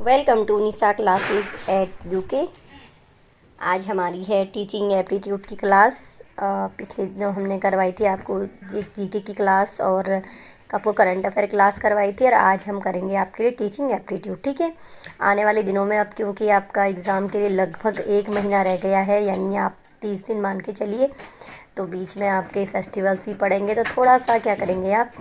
Welcome to Nisha classes at UK. आज हमारी है टीचिंग एप्टीट्यूड की क्लास। पिछले दिनों हमने करवाई थी आपको जीके की क्लास और आपको करंट अफेयर क्लास करवाई थी, और आज हम करेंगे आपके लिए टीचिंग एप्टीट्यूड। ठीक है, आने वाले दिनों में अब क्योंकि आपका एग्ज़ाम के लिए लगभग 1 महीना रह गया है, यानी आप 30 दिन मान के चलिए, तो बीच में आपके फेस्टिवल्स भी पड़ेंगे, तो थोड़ा सा क्या करेंगे, आप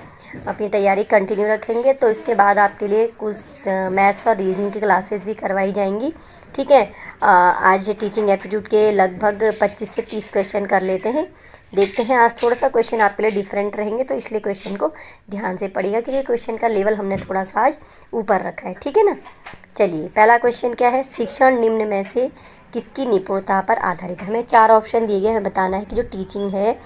अपनी तैयारी कंटिन्यू रखेंगे। तो इसके बाद आपके लिए कुछ मैथ्स और रीजनिंग की क्लासेस भी करवाई जाएंगी। ठीक है, आज टीचिंग एप्टीट्यूड के लगभग 25 से 30 क्वेश्चन कर लेते हैं। देखते हैं, आज थोड़ा सा क्वेश्चन आपके लिए डिफरेंट रहेंगे, तो इसलिए क्वेश्चन को ध्यान से पढ़िएगा, क्योंकि क्वेश्चन का लेवल हमने थोड़ा सा आज ऊपर रखा है। ठीक है ना। चलिए, पहला क्वेश्चन क्या है, शिक्षण निम्न में से किसकी निपुणता पर आधारित है। हमें 4 ऑप्शन दिए गए, हमें बताना है कि जो टीचिंग है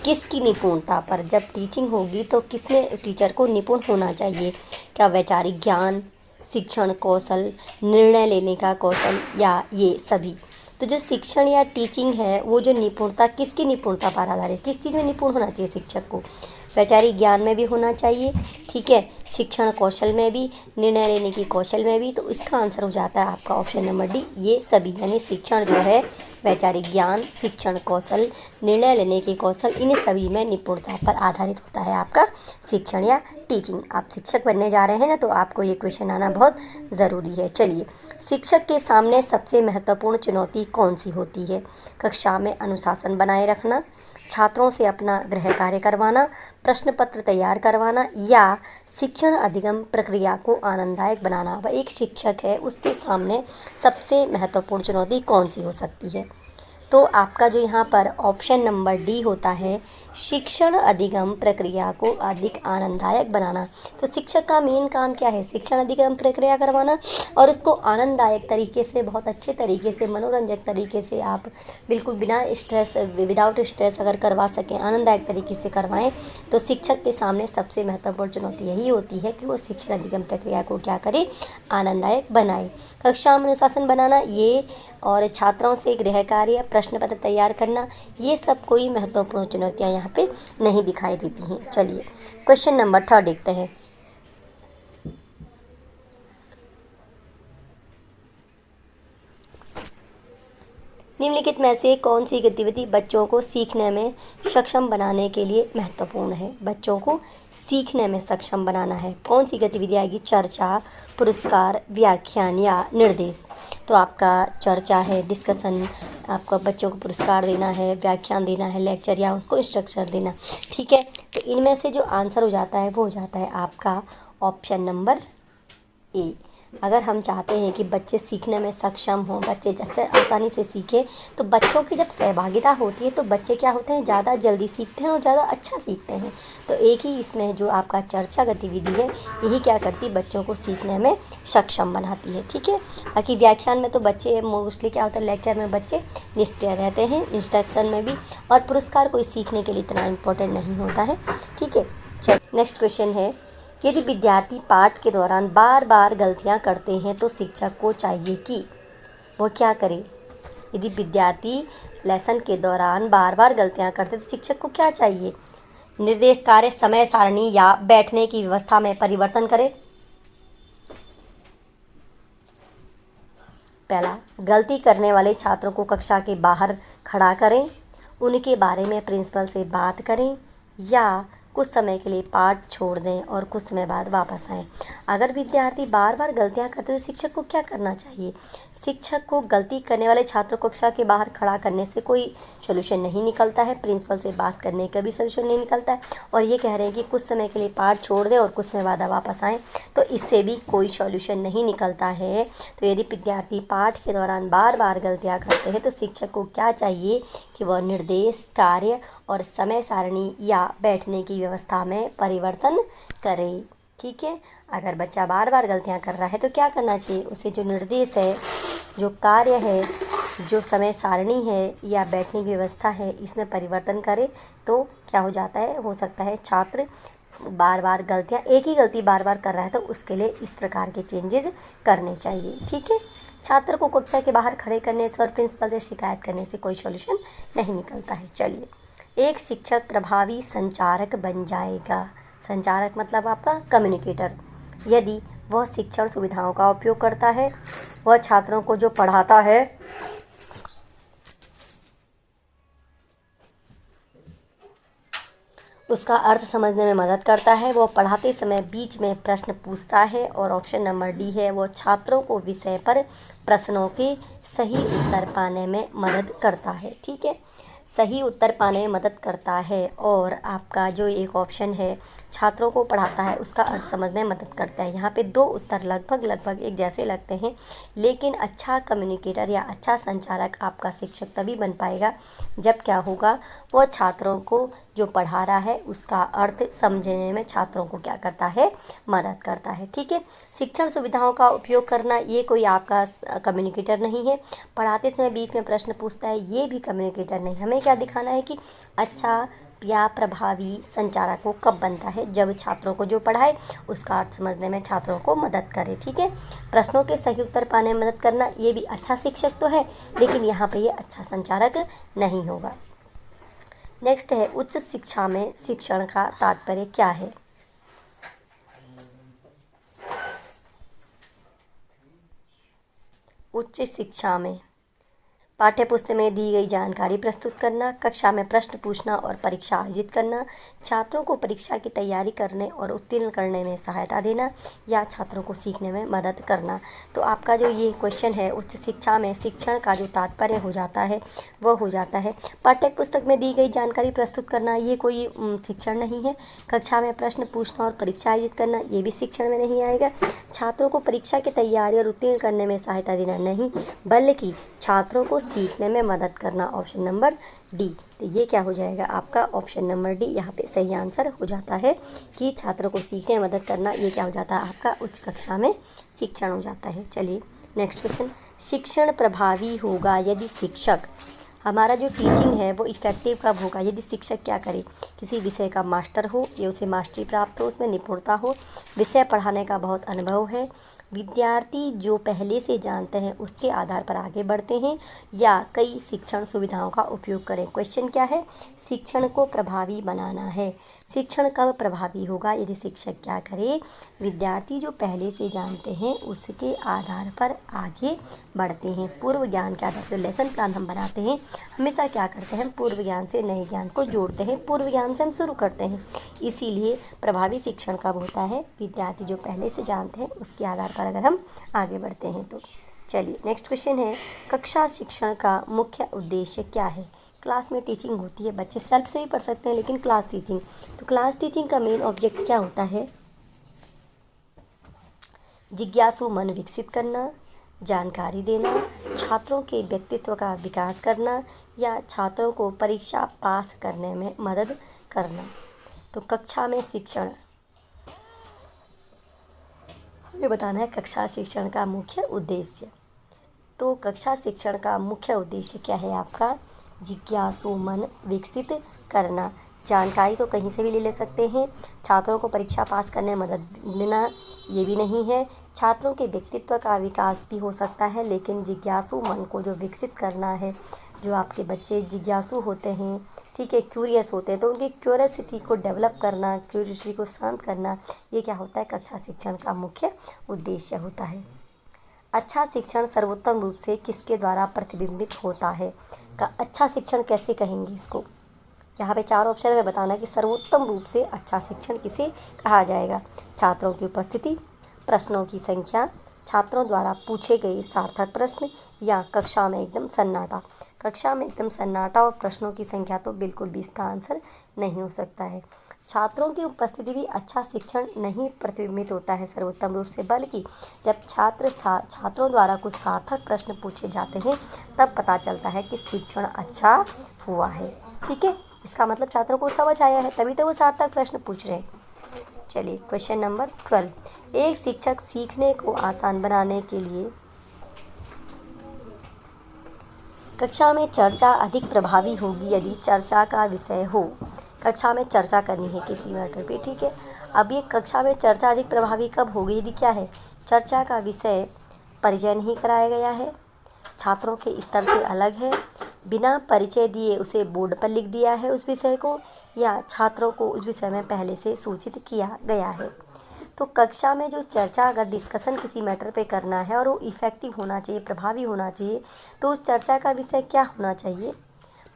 किसकी निपुणता पर, जब टीचिंग होगी तो किसमें टीचर को निपुण होना चाहिए। क्या वैचारिक ज्ञान, शिक्षण कौशल, निर्णय लेने का कौशल, या ये सभी। तो जो शिक्षण या टीचिंग है वो जो निपुणता, किसकी निपुणता पर आधारित, किस चीज़ में निपुण होना चाहिए शिक्षक को। वैचारिक ज्ञान में भी होना चाहिए, ठीक है, शिक्षण कौशल में भी, निर्णय लेने की कौशल में भी। तो इसका आंसर हो जाता है आपका ऑप्शन नंबर डी, ये सभी। यानी शिक्षण जो है, वैचारिक ज्ञान, शिक्षण कौशल, निर्णय लेने की कौशल, इन सभी में निपुणता पर आधारित होता है आपका शिक्षण या टीचिंग। आप शिक्षक बनने जा रहे हैं ना, तो आपको ये क्वेश्चन आना बहुत ज़रूरी है। चलिए, शिक्षक के सामने सबसे महत्वपूर्ण चुनौती कौन सी होती है। कक्षा में अनुशासन बनाए रखना, छात्रों से अपना गृह कार्य करवाना, प्रश्न पत्र तैयार करवाना, या शिक्षण अधिगम प्रक्रिया को आनंददायक बनाना। वह एक शिक्षक है, उसके सामने सबसे महत्वपूर्ण चुनौती कौन सी हो सकती है। तो आपका जो यहाँ पर ऑप्शन नंबर डी होता है, शिक्षण अधिगम प्रक्रिया को अधिक आनंददायक बनाना। तो शिक्षक का मेन काम क्या है, शिक्षण अधिगम प्रक्रिया करवाना, और उसको आनंददायक तरीके से, बहुत अच्छे तरीके से, मनोरंजक तरीके से, आप बिल्कुल बिना स्ट्रेस, विदाउट स्ट्रेस अगर करवा सकें, आनंददायक तरीके से करवाएं, तो शिक्षक के सामने सबसे महत्वपूर्ण चुनौती यही होती है कि वो शिक्षण अधिगम प्रक्रिया को क्या करे, आनंददायक बनाए। कक्षा में अनुशासन बनाना, ये, और छात्रों से गृह कार्य, प्रश्न पत्र तैयार करना, ये सब कोई महत्वपूर्ण चुनौतियाँ यहाँ पे नहीं दिखाई देती हैं। चलिए, क्वेश्चन नंबर 3 देखते हैं। निम्नलिखित में से कौन सी गतिविधि बच्चों को सीखने में सक्षम बनाने के लिए महत्वपूर्ण है। बच्चों को सीखने में सक्षम बनाना है, कौन सी गतिविधि आएगी, चर्चा, पुरस्कार, व्याख्यान, या निर्देश। तो आपका चर्चा है, डिस्कशन, आपका बच्चों को पुरस्कार देना है, व्याख्यान देना है, लेक्चर, या उसको इंस्ट्रक्शन देना। ठीक है, तो इनमें से जो आंसर हो जाता है वो हो जाता है आपका ऑप्शन नंबर ए। अगर हम चाहते हैं कि बच्चे सीखने में सक्षम हों, बच्चे जैसे आसानी से सीखें, तो बच्चों की जब सहभागिता होती है तो बच्चे क्या होते हैं, ज़्यादा जल्दी सीखते हैं और ज़्यादा अच्छा सीखते हैं। तो एक ही इसमें जो आपका चर्चा गतिविधि है, यही क्या करती है, बच्चों को सीखने में सक्षम बनाती है। ठीक है, बाकी व्याख्यान में तो बच्चे मोस्टली क्या होता है, लेक्चर में बच्चे निष्क्रिय रहते हैं, इंस्ट्रक्शन में भी, और पुरस्कार कोई सीखने के लिए इतना इम्पोर्टेंट नहीं होता है। ठीक है, चल नेक्स्ट क्वेश्चन है, यदि विद्यार्थी पाठ के दौरान बार बार गलतियां करते हैं तो शिक्षक को चाहिए कि वो क्या करे। यदि विद्यार्थी लेसन के दौरान बार बार गलतियां करते तो शिक्षक को क्या चाहिए, निर्देश कार्य, समय सारणी, या बैठने की व्यवस्था में परिवर्तन करे। पहला, गलती करने वाले छात्रों को कक्षा के बाहर खड़ा करें, उनके बारे में प्रिंसिपल से बात करें, या कुछ समय के लिए पाठ छोड़ दें और कुछ समय बाद वापस आएं। अगर विद्यार्थी बार बार गलतियां करते तो शिक्षक को क्या करना चाहिए। शिक्षक को गलती करने वाले छात्रों को कक्षा के बाहर खड़ा करने से कोई सोल्यूशन नहीं निकलता है, प्रिंसिपल से बात करने का भी सोल्यूशन नहीं निकलता है, और ये कह रहे हैं कि कुछ समय के लिए पाठ छोड़ दें और कुछ समय बाद वापस आएँ, तो इससे भी कोई सोल्यूशन नहीं निकलता है। तो यदि विद्यार्थी पाठ के दौरान बार बार गलतियाँ करते हैं तो शिक्षक को क्या चाहिए कि वह निर्देश कार्य और समय सारणी या बैठने की व्यवस्था में परिवर्तन करे। ठीक है, अगर बच्चा बार बार गलतियां कर रहा है तो क्या करना चाहिए, उसे जो निर्देश है, जो कार्य है, जो समय सारणी है, या बैठने की व्यवस्था है, इसमें परिवर्तन करे। तो क्या हो जाता है, हो सकता है छात्र बार बार गलतियां, एक ही गलती बार बार कर रहा है तो उसके लिए इस प्रकार के चेंजेस करने चाहिए। ठीक है, छात्र को कक्षा के बाहर खड़े करने से और प्रिंसिपल से शिकायत करने से कोई सॉल्यूशन नहीं निकलता है। चलिए, एक शिक्षक प्रभावी संचारक बन जाएगा। संचारक मतलब आपका कम्युनिकेटर, यदि वह शिक्षण सुविधाओं का उपयोग करता है। वह छात्रों को जो पढ़ाता है उसका अर्थ समझने में मदद करता है। वो पढ़ाते समय बीच में प्रश्न पूछता है। और ऑप्शन नंबर डी है, वो छात्रों को विषय पर प्रश्नों के सही उत्तर पाने में मदद करता है। ठीक है, सही उत्तर पाने में मदद करता है। और आपका जो एक ऑप्शन है, छात्रों को पढ़ाता है, उसका अर्थ समझने में मदद करता है। यहाँ पे दो उत्तर लगभग एक जैसे लगते हैं, लेकिन अच्छा कम्युनिकेटर या अच्छा संचारक आपका शिक्षक तभी बन पाएगा जब क्या होगा, वो छात्रों को जो पढ़ा रहा है उसका अर्थ समझने में छात्रों को क्या करता है, मदद करता है। ठीक है, शिक्षण सुविधाओं का उपयोग करना ये कोई आपका कम्युनिकेटर नहीं है। पढ़ाते समय बीच में प्रश्न पूछता है, ये भी कम्युनिकेटर नहीं। हमें क्या दिखाना है कि अच्छा या प्रभावी संचारक को कब बनता है, जब छात्रों को जो पढ़ाए उसका अर्थ समझने में छात्रों को मदद करे। ठीक है, प्रश्नों के सही उत्तर पाने में मदद करना ये भी अच्छा शिक्षक तो है, लेकिन यहाँ पे ये अच्छा संचारक नहीं होगा। नेक्स्ट है, उच्च शिक्षा में शिक्षण का तात्पर्य क्या है। उच्च शिक्षा में पाठ्यपुस्तक में दी गई जानकारी प्रस्तुत करना, कक्षा में प्रश्न पूछना और परीक्षा आयोजित करना, छात्रों को परीक्षा की तैयारी करने और उत्तीर्ण करने में सहायता देना, या छात्रों को सीखने में मदद करना। तो आपका जो ये क्वेश्चन है, उच्च शिक्षा में शिक्षण का जो तात्पर्य हो जाता है वह हो जाता है पाठ्यपुस्तक में दी गई जानकारी प्रस्तुत करना, ये कोई शिक्षण नहीं है। कक्षा में प्रश्न पूछना और परीक्षा आयोजित करना, ये भी शिक्षण में नहीं आएगा। छात्रों को परीक्षा की तैयारी और उत्तीर्ण करने में सहायता देना नहीं, बल्कि छात्रों को सीखने में मदद करना, ऑप्शन नंबर डी। तो ये क्या हो जाएगा आपका, ऑप्शन नंबर डी यहाँ पे सही आंसर हो जाता है कि छात्रों को सीखने में मदद करना, ये क्या हो जाता है आपका उच्च कक्षा में शिक्षण हो जाता है। चलिए नेक्स्ट क्वेश्चन, शिक्षण प्रभावी होगा यदि शिक्षक, हमारा जो टीचिंग है वो इफेक्टिव कब होगा, यदि शिक्षक क्या करे, किसी विषय का मास्टर हो या उसे मास्टरी प्राप्त हो, उसमें निपुणता हो, विषय पढ़ाने का बहुत अनुभव है, विद्यार्थी जो पहले से जानते हैं उसके आधार पर आगे बढ़ते हैं, या कई शिक्षण सुविधाओं का उपयोग करें। क्वेश्चन क्या है, शिक्षण को प्रभावी बनाना है। शिक्षण कब प्रभावी होगा, यदि शिक्षक क्या करे, विद्यार्थी जो पहले से जानते हैं उसके आधार पर आगे बढ़ते हैं। पूर्व ज्ञान के आधार पर लेसन प्लान हम बनाते हैं, हमेशा क्या करते हैं, पूर्व ज्ञान से नए ज्ञान को जोड़ते हैं, पूर्व ज्ञान से हम शुरू करते हैं। इसीलिए प्रभावी शिक्षण कब होता है, विद्यार्थी जो पहले से जानते हैं उसके आधार पर अगर हम आगे बढ़ते हैं तो। चलिए नेक्स्ट क्वेश्चन है, कक्षा शिक्षण का मुख्य उद्देश्य क्या है। क्लास में टीचिंग होती है, बच्चे सेल्फ से भी पढ़ सकते हैं, लेकिन क्लास टीचिंग, तो क्लास टीचिंग का मेन ऑब्जेक्ट क्या होता है, जिज्ञासु मन विकसित करना, जानकारी देना, छात्रों के व्यक्तित्व का विकास करना, या छात्रों को परीक्षा पास करने में मदद करना। तो कक्षा में शिक्षण, हमें बताना है कक्षा शिक्षण का मुख्य उद्देश्य। तो कक्षा शिक्षण का मुख्य उद्देश्य क्या है आपका, जिज्ञासु मन विकसित करना। जानकारी तो कहीं से भी ले सकते हैं, छात्रों को परीक्षा पास करने में मदद देना ये भी नहीं है, छात्रों के व्यक्तित्व का विकास भी हो सकता है, लेकिन जिज्ञासु मन को जो विकसित करना है, जो आपके बच्चे जिज्ञासु होते हैं, ठीक है, क्यूरियस होते हैं, तो उनकी क्यूरियसिटी को डेवलप करना, क्यूरियसिटी को शांत करना, ये क्या होता है, कक्षा शिक्षण का मुख्य उद्देश्य होता है। अच्छा शिक्षण सर्वोत्तम रूप से किसके द्वारा प्रतिबिंबित होता है, का अच्छा शिक्षण कैसे कहेंगे इसको। यहाँ पे 4 ऑप्शन में बताना कि सर्वोत्तम रूप से अच्छा शिक्षण किसे कहा जाएगा। छात्रों की उपस्थिति, प्रश्नों की संख्या, छात्रों द्वारा पूछे गए सार्थक प्रश्न, या कक्षा में एकदम सन्नाटा। कक्षा में एकदम सन्नाटा और प्रश्नों की संख्या तो बिल्कुल भी इसका आंसर नहीं हो सकता है। छात्रों की उपस्थिति भी अच्छा शिक्षण नहीं प्रतिबिंबित होता है सर्वोत्तम रूप से, बल्कि जब छात्रों द्वारा कुछ सार्थक प्रश्न पूछे जाते हैं तब पता चलता है कि शिक्षण अच्छा हुआ है। ठीक है, इसका मतलब छात्रों को समझ आया है, तभी तो वो सार्थक प्रश्न पूछ रहे हैं। चलिए क्वेश्चन नंबर 12, एक शिक्षक सीखने को आसान बनाने के लिए कक्षा में चर्चा अधिक प्रभावी होगी यदि चर्चा का विषय हो। कक्षा में चर्चा करनी है किसी मैटर पे, ठीक है। अब ये कक्षा में चर्चा अधिक प्रभावी कब होगी, यदि क्या है, चर्चा का विषय परिचय नहीं कराया गया है, छात्रों के स्तर से अलग है, बिना परिचय दिए उसे बोर्ड पर लिख दिया है उस विषय को, या छात्रों को उस विषय में पहले से सूचित किया गया है। तो कक्षा में जो चर्चा अगर डिस्कशन किसी मैटर पे करना है और वो इफ़ेक्टिव होना चाहिए, प्रभावी होना चाहिए, तो उस चर्चा का विषय क्या होना चाहिए।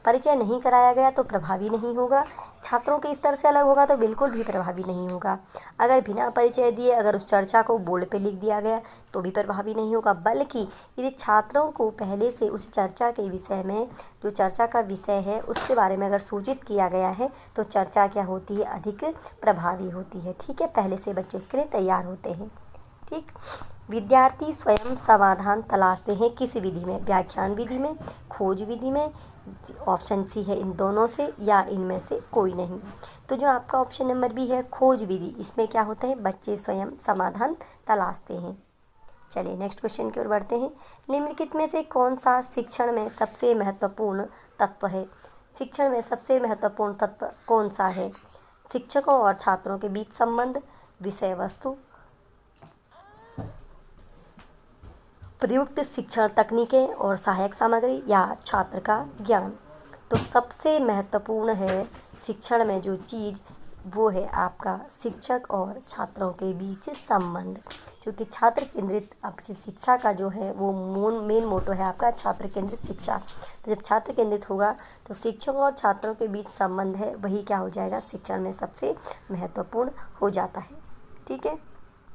परिचय नहीं कराया गया तो प्रभावी नहीं होगा। छात्रों के स्तर से अलग होगा तो बिल्कुल भी प्रभावी नहीं होगा। अगर बिना परिचय दिए अगर उस चर्चा को बोर्ड पे लिख दिया गया तो भी प्रभावी नहीं होगा। बल्कि यदि छात्रों को पहले से उस चर्चा के विषय में, जो चर्चा का विषय है उसके बारे में अगर सूचित किया गया है तो चर्चा क्या होती है, अधिक प्रभावी होती है। ठीक है, पहले से बच्चे उसके लिए तैयार होते हैं। ठीक, विद्यार्थी स्वयं समाधान तलाशते हैं किस विधि में, व्याख्यान विधि में, खोज विधि में, ऑप्शन सी है इन दोनों से या इनमें से कोई नहीं। तो जो आपका ऑप्शन नंबर बी है खोज विधि, इसमें क्या होता है, बच्चे स्वयं समाधान तलाशते हैं। चलिए नेक्स्ट क्वेश्चन की ओर बढ़ते हैं। निम्नलिखित में से कौन सा शिक्षण में सबसे महत्वपूर्ण तत्व है। शिक्षण में सबसे महत्वपूर्ण तत्व कौन सा है। शिक्षकों और छात्रों के बीच संबंध, विषय वस्तु, प्रयुक्त शिक्षण तकनीकें और सहायक सामग्री, या छात्र का ज्ञान। तो सबसे महत्वपूर्ण है शिक्षण में जो चीज़ वो है आपका शिक्षक और छात्रों के बीच संबंध, क्योंकि छात्र केंद्रित आपकी शिक्षा का जो है वो मेन मोटो है आपका छात्र केंद्रित शिक्षा। तो जब छात्र केंद्रित होगा तो शिक्षकों और छात्रों के बीच संबंध है वही क्या हो जाएगा, शिक्षण में सबसे महत्वपूर्ण हो जाता है। ठीक है,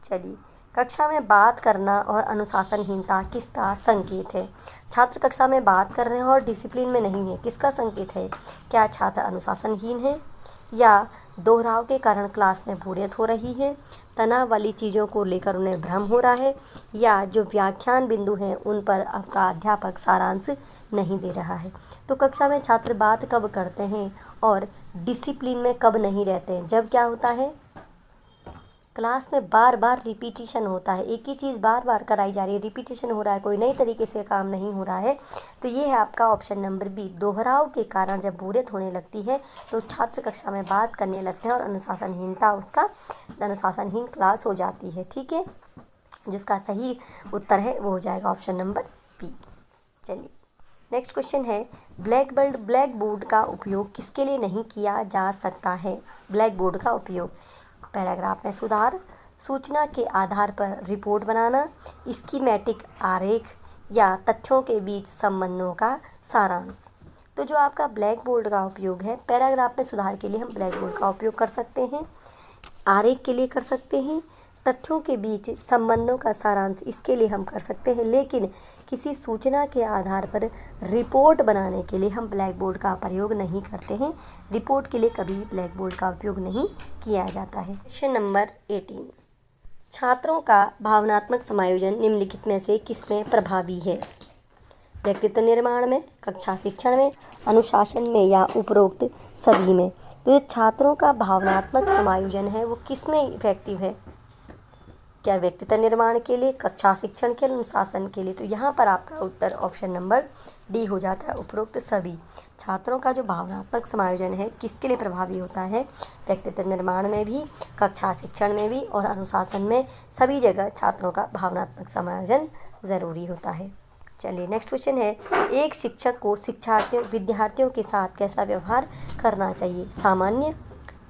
चलिए कक्षा में बात करना और अनुशासनहीनता किसका संकेत है। छात्र कक्षा में बात कर रहे हैं और डिसिप्लिन में नहीं है, किसका संकेत है। क्या छात्र अनुशासनहीन है, या दोहराव के कारण क्लास में बोरियत हो रही है, तनाव वाली चीज़ों को लेकर उन्हें भ्रम हो रहा है, या जो व्याख्यान बिंदु हैं उन पर आपका अध्यापक सारांश नहीं दे रहा है। तो कक्षा में छात्र बात कब करते हैं और डिसिप्लिन में कब नहीं रहते हैं, जब क्या होता है, क्लास में बार बार रिपीटिशन होता है, एक ही चीज़ बार बार कराई जा रही है, रिपीटिशन हो रहा है, कोई नई तरीके से काम नहीं हो रहा है। तो ये है आपका ऑप्शन नंबर बी, दोहराव के कारण जब बोरियत होने लगती है तो छात्र कक्षा में बात करने लगते हैं और अनुशासनहीन क्लास हो जाती है। ठीक है, जिसका सही उत्तर है वो हो जाएगा ऑप्शन नंबर बी। चलिए नेक्स्ट क्वेश्चन है, ब्लैक बोर्ड का उपयोग किसके लिए नहीं किया जा सकता है। ब्लैक बोर्ड का उपयोग, पैराग्राफ में सुधार, सूचना के आधार पर रिपोर्ट बनाना, स्कीमेटिक आरेख, या तथ्यों के बीच संबंधों का सारांश। तो जो आपका ब्लैक बोर्ड का उपयोग है, पैराग्राफ में सुधार के लिए हम ब्लैक बोर्ड का उपयोग कर सकते हैं, आरेख के लिए कर सकते हैं, तथ्यों के बीच संबंधों का सारांश इसके लिए हम कर सकते हैं, लेकिन किसी सूचना के आधार पर रिपोर्ट बनाने के लिए हम ब्लैक बोर्ड का प्रयोग नहीं करते हैं। रिपोर्ट के लिए कभी ब्लैक बोर्ड का उपयोग नहीं किया जाता है। क्वेश्चन नंबर 18, छात्रों का भावनात्मक समायोजन निम्नलिखित में से किसमें प्रभावी है। व्यक्तित्व निर्माण में, कक्षा शिक्षण में, अनुशासन में, या उपरोक्त सभी में। तो जो छात्रों का भावनात्मक समायोजन है वो किस में इफेक्टिव है, क्या व्यक्तित्व निर्माण के लिए, कक्षा शिक्षण के लिए, अनुशासन के लिए। तो यहाँ पर आपका उत्तर ऑप्शन नंबर डी हो जाता है, उपरोक्त सभी। छात्रों का जो भावनात्मक समायोजन है किसके लिए प्रभावी होता है, व्यक्तित्व निर्माण में भी, कक्षा शिक्षण में भी, और अनुशासन में, सभी जगह छात्रों का भावनात्मक समायोजन ज़रूरी होता है। चलिए नेक्स्ट क्वेश्चन है, एक शिक्षक को विद्यार्थियों के साथ कैसा व्यवहार करना चाहिए। सामान्य,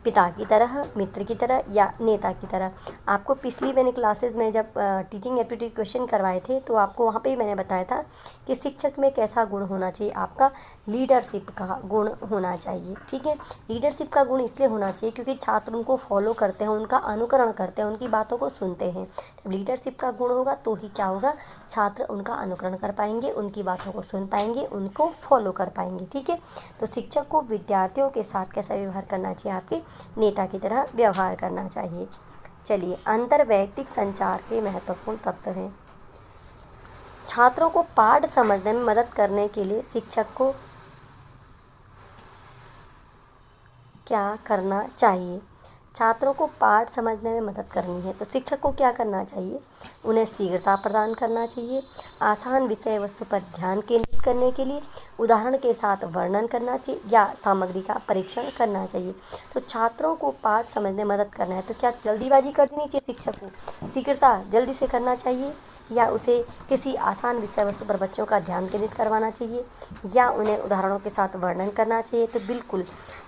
पिता की तरह, मित्र की तरह, या नेता की तरह। आपको पिछली मैंने क्लासेस में जब टीचिंग एप्टीट्यूड क्वेश्चन करवाए थे तो आपको वहाँ पे ही मैंने बताया था कि शिक्षक में कैसा गुण होना चाहिए, आपका लीडरशिप का गुण होना चाहिए। ठीक है, लीडरशिप का गुण इसलिए होना चाहिए क्योंकि छात्र उनको फॉलो करते हैं, उनका अनुकरण करते हैं, उनकी बातों को सुनते हैं। जब लीडरशिप का गुण होगा तो ही क्या होगा, छात्र उनका अनुकरण कर पाएंगे, उनकी बातों को सुन पाएंगे, उनको फॉलो कर पाएंगे। ठीक है, तो शिक्षक को विद्यार्थियों के साथ कैसा व्यवहार करना चाहिए, आपके नेता की तरह व्यवहार करना चाहिए। चलिए अंतर्वैयक्तिक संचार के महत्वपूर्ण तत्व हैं। छात्रों को पाठ समझने में मदद करने के लिए शिक्षक को क्या करना चाहिए। छात्रों को पाठ समझने में मदद करनी है तो शिक्षक को क्या करना चाहिए, उन्हें शीघ्रता प्रदान करना चाहिए, आसान विषय वस्तु पर ध्यान केंद्रित करने के लिए उदाहरण के साथ वर्णन करना चाहिए, या सामग्री का परीक्षण करना चाहिए। तो छात्रों को पाठ समझने में मदद करना है तो क्या जल्दीबाजी कर देनी चाहिए शिक्षक को, शीघ्रता जल्दी से करना चाहिए, या उसे किसी आसान विषय वस्तु पर बच्चों का ध्यान केंद्रित करवाना चाहिए, या उन्हें उदाहरणों के साथ वर्णन करना चाहिए। तो बिल्कुल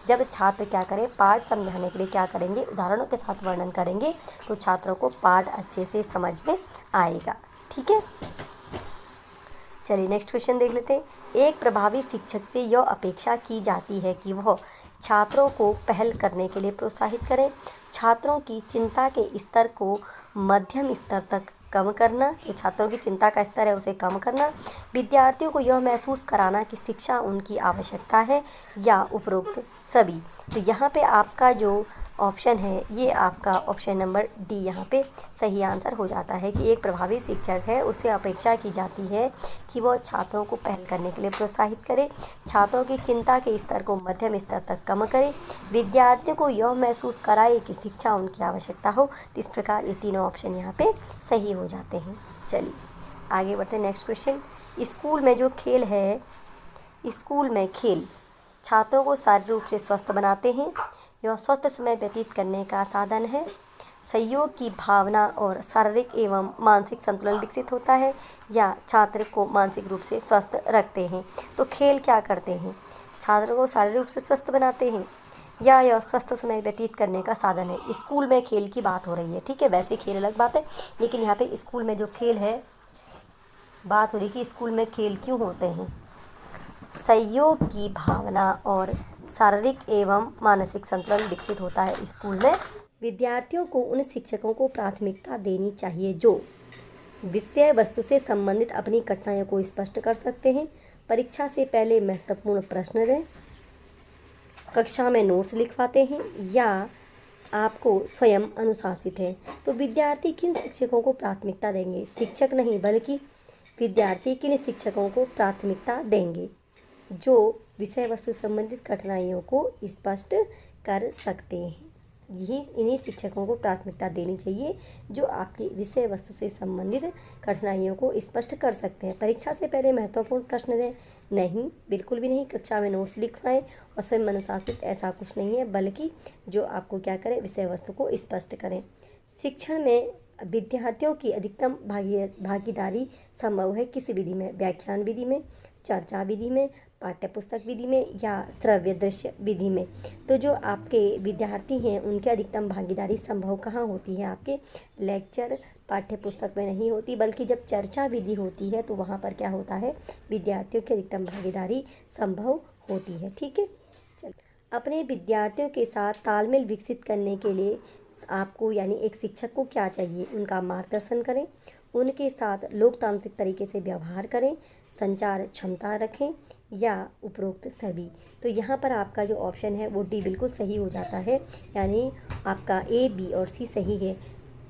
जब छात्र क्या करें, पाठ समझाने के लिए क्या करेंगे, उदाहरणों के साथ वर्णन करेंगे, तो छात्रों को पाठ अच्छे से समझ में आएगा। ठीक है, चलिए नेक्स्ट क्वेश्चन देख लेते हैं। एक प्रभावी शिक्षक से यह अपेक्षा की जाती है कि वह छात्रों को पहल करने के लिए प्रोत्साहित करें, छात्रों की चिंता के स्तर को मध्यम स्तर तक कम करना, जो छात्रों की चिंता का स्तर है उसे कम करना, विद्यार्थियों को यह महसूस कराना कि शिक्षा उनकी आवश्यकता है, या उपरोक्त सभी। तो यहाँ पे आपका जो ऑप्शन है ये आपका ऑप्शन नंबर डी यहाँ पे सही आंसर हो जाता है कि एक प्रभावी शिक्षक है उससे अपेक्षा की जाती है कि वह छात्रों को पहल करने के लिए प्रोत्साहित करे, छात्रों की चिंता के स्तर को मध्यम स्तर तक कम करे, विद्यार्थियों को यह महसूस कराए कि शिक्षा उनकी आवश्यकता हो। तो इस प्रकार ये तीनों ऑप्शन यहाँ पे सही हो जाते हैं। चलिए आगे बढ़ते हैं। नेक्स्ट क्वेश्चन, स्कूल में जो खेल है, स्कूल में खेल छात्रों को शारीरिक रूप से स्वस्थ बनाते हैं, यह स्वस्थ समय व्यतीत करने का साधन है, सहयोग की भावना और शारीरिक एवं मानसिक संतुलन विकसित होता है, या छात्र को मानसिक रूप से स्वस्थ रखते हैं। तो खेल क्या करते हैं, छात्रों को शारीरिक रूप से स्वस्थ बनाते हैं, या यह स्वस्थ समय व्यतीत करने का साधन है। स्कूल में खेल की बात हो रही है, ठीक है, वैसे खेल अलग बात है, लेकिन यहाँ पे स्कूल में जो खेल है बात हो रही कि स्कूल में खेल क्यों होते हैं। सहयोग की भावना और शारीरिक एवं मानसिक संतुलन विकसित होता है स्कूल में। विद्यार्थियों को उन शिक्षकों को प्राथमिकता देनी चाहिए जो विषय वस्तु से संबंधित अपनी कठिनाइयों को स्पष्ट कर सकते हैं, परीक्षा से पहले महत्वपूर्ण प्रश्न दें, कक्षा में नोट्स लिखवाते हैं, या आपको स्वयं अनुशासित है। तो विद्यार्थी किन शिक्षकों को प्राथमिकता देंगे, शिक्षक नहीं बल्कि विद्यार्थी किन शिक्षकों को प्राथमिकता देंगे जो विषय वस्तु संबंधित कठिनाइयों को स्पष्ट कर सकते हैं। यही इन्हीं शिक्षकों को प्राथमिकता देनी चाहिए जो आपकी विषय वस्तु से संबंधित कठिनाइयों को स्पष्ट कर सकते हैं। परीक्षा से पहले महत्वपूर्ण प्रश्न दें, नहीं, बिल्कुल भी नहीं। कक्षा में नोट्स लिखवाएं और स्वयं अनुशासित, ऐसा कुछ नहीं है, बल्कि जो आपको क्या करें, विषय वस्तु को स्पष्ट करें। शिक्षण में विद्यार्थियों की अधिकतम भागीदारी संभव है किस विधि में, व्याख्यान विधि में, चर्चा विधि में, पाठ्यपुस्तक विधि में, या श्रव्य दृश्य विधि में। तो जो आपके विद्यार्थी हैं उनकी अधिकतम भागीदारी संभव कहाँ होती है, आपके लेक्चर पाठ्यपुस्तक में नहीं होती, बल्कि जब चर्चा विधि होती है तो वहाँ पर क्या होता है, विद्यार्थियों की अधिकतम भागीदारी संभव होती है। ठीक है, चल अपने विद्यार्थियों के साथ तालमेल विकसित करने के लिए आपको यानी एक शिक्षक को क्या चाहिए, उनका मार्गदर्शन करें, उनके साथ लोकतांत्रिक तरीके से व्यवहार करें, संचार क्षमता रखें, या उपरोक्त सभी। तो यहाँ पर आपका जो ऑप्शन है वो डी बिल्कुल सही हो जाता है, यानी आपका ए, बी और सी सही है।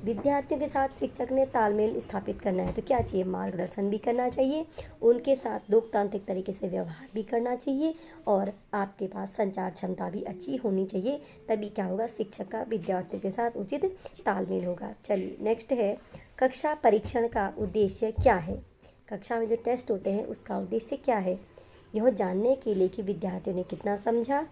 विद्यार्थियों के साथ शिक्षक ने तालमेल स्थापित करना है तो क्या चाहिए, मार्गदर्शन भी करना चाहिए, उनके साथ लोकतांत्रिक तरीके से व्यवहार भी करना चाहिए, और आपके पास संचार क्षमता भी अच्छी होनी चाहिए। तभी क्या होगा, शिक्षक का विद्यार्थियों के साथ उचित तालमेल होगा। चलिए नेक्स्ट है, कक्षा परीक्षण का उद्देश्य क्या है। कक्षा में जो टेस्ट होते हैं उसका उद्देश्य क्या है, यह जानने के लिए कि विद्यार्थियों ने कितना समझा,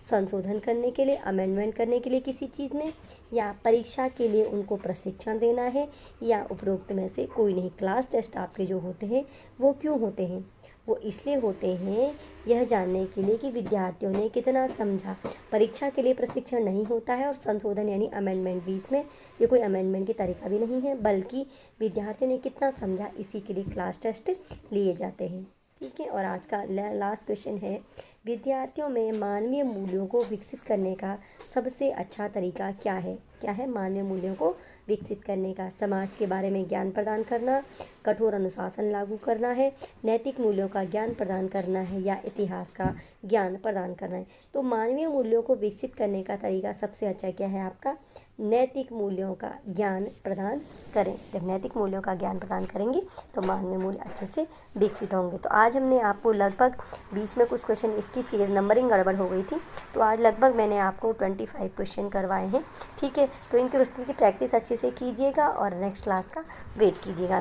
संशोधन करने के लिए, अमेंडमेंट करने के लिए किसी चीज़ में, या परीक्षा के लिए उनको प्रशिक्षण देना है, या उपरोक्त में से कोई नहीं। क्लास टेस्ट आपके जो होते हैं वो क्यों होते हैं, वो इसलिए होते हैं यह जानने के लिए कि विद्यार्थियों ने कितना समझा। परीक्षा के लिए प्रशिक्षण नहीं होता है, और संशोधन यानी अमेंडमेंट भी इसमें ये कोई अमेंडमेंट की तरीका भी नहीं है, बल्कि विद्यार्थियों ने कितना समझा इसी के लिए क्लास टेस्ट लिए जाते हैं। ठीक है, और आज का लास्ट क्वेश्चन है, विद्यार्थियों में मानवीय मूल्यों को विकसित करने का सबसे अच्छा तरीका क्या है। क्या है, मानवीय मूल्यों को विकसित करने का, समाज के बारे में ज्ञान प्रदान करना, कठोर अनुशासन लागू करना है, नैतिक मूल्यों का ज्ञान प्रदान करना है, या इतिहास का ज्ञान प्रदान करना है। तो मानवीय मूल्यों को विकसित करने का तरीका सबसे अच्छा क्या है, आपका नैतिक मूल्यों का ज्ञान प्रदान करें। जब नैतिक मूल्यों का ज्ञान प्रदान करेंगे तो मानवीय मूल्य अच्छे से विकसित होंगे। तो आज हमने आपको लगभग बीच में कुछ क्वेश्चन इसकी फिर नंबरिंग गड़बड़ हो गई थी, तो आज लगभग मैंने आपको 25 क्वेश्चन करवाए हैं। ठीक है, तो इनके क्वेश्चन की प्रैक्टिस अच्छे से कीजिएगा और नेक्स्ट क्लास का वेट कीजिएगा।